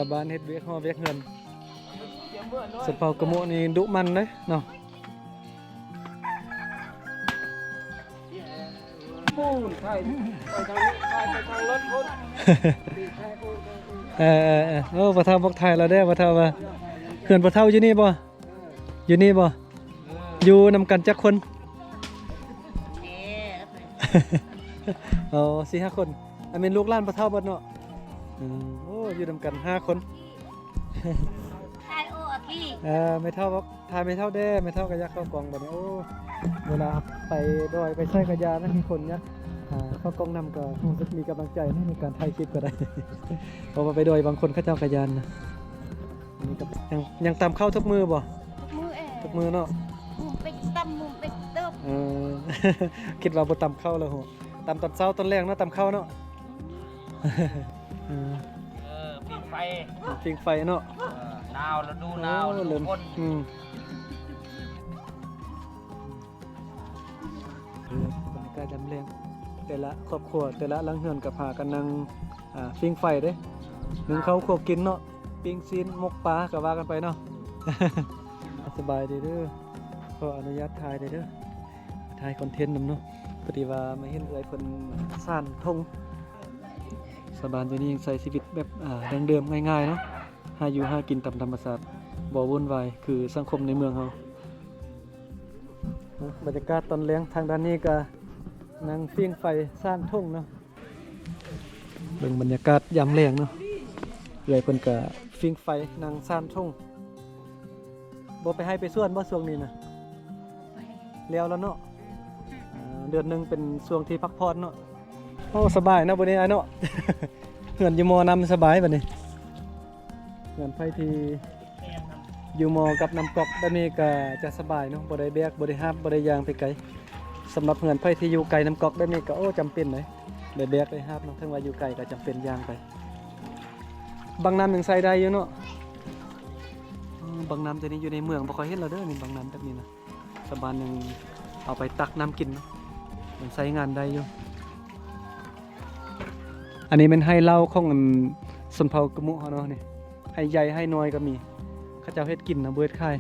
าบานเฮ็ดเวียกฮอเวียกเงินสเปากระโมนี่ดุมันเลยเนาะปูนไทยไปทางรถพุ่น โอ้บ่เฒ่าบอกไทยแล้วเด้อบ่เฒ่าว่าเพื่อนบ่เฒ่าอยู่นี่บ่อยู่นี่บ่อยู่นำกันจักคนอ๋อ 4-5 คนอันเป็นลูกหลานบ่เฒ่าบ่เนาะโอ้อยู่นำกัน5 คนทายโอ้อากี้ไม่เท่าทายไม่เท่าแด้ไม่เท่ากับยักษ์เข้ากองแบบนี้โอ้เวลาไปดอยไปใช้กระยานะมีคนยักษ์เข้ากองนำก็รู้สึกมีกำลังใจในการถ่ายคลิปก็ได้ เพราะว่าไปดอยบางคนเขาเจ้ากระยานนะนี่ก็ยังตามเข้าทุกมือบ่ทุกมือเนาะมุมเป็กตั้มมุมเป็กเติบคิดว่าบ่ตามเข้าแล้วโหตามตอนเช้าตอนแรกเนาะตามเข้าเนาะปิงไฟ ปิงไฟเนาะหนาวแล้วดูหนาวแล้วดูฝนบรรยากาศยามแลงแต่ละครอบครัวแต่ละหลังเฮือนก็พากันนั่งปิงไฟเด้นึ่งข้าวคั่วกินเนาะปิ้งซีนมกปลาก็ว่ากันไปเนาะ สบายดีเด้อขออนุญาตถ่ายเด้อถ่ายคอนเทนต์นำเนาะพอดีว่ามาเห็นเอื้อยเพิ่นซ่านทงสบานตัวนี้ยังใช้ชีวิตแบบดั้งเดิมง่ายๆเนาะหาอยู่หากินตามธรรมชาติบ่วุ่นวายคือสังคมในเมืองเฮาบรรยากาศตอนแลงทางด้านนี้ก็นั่งปิ้งไฟซ่านทงเนาะเบิ่งบรรยากาศยามแลงเนาะเอื้อยเพิ่นก็ปิ้งไฟนั่งซ่านทงบ่ไปให้ไปส่วนบ่ช่วงนี้นะแล้วเนาะเดือนนึงเป็นช่วงที่พักผ่อนเนาะโอ้สบายนะบัดนี้ไอ้เนาะ เหือนอยู่มอนำสบายบัดนี้เหือนไผที่อยู่มอกับน้ำกอกแบบนี้ก็จะสบายเนาะบ่ได้แบกบ่ได้หาบบ่ได้ย่างไปไกลสำหรับเหือนไผที่อยู่ไกลน้ำกอกแบบนี้ก็โอ้จำเป็นเลยได้แบกได้หาบเนาะถึงว่าอยู่ไกลก็จำเป็นย่างไปบางน้ำยังใส่ได้อยู่เนาะบางน้ำตัวนี้อยู่ในเมืองบ่ค่อยเห็นแล้วเด้อนี่บางน้ำแบบนี้นะสบายยังเอาไปตักน้ำกินเนาะมันใช้งานได้อยู่อันนี้เป็นให้เหล้าของสนเผากระมุเฮาเนาะนี่ให้ใหญ่ให้น้อยก็มีเขาเจ้าเฮ็ดกินนะเบิดค่าย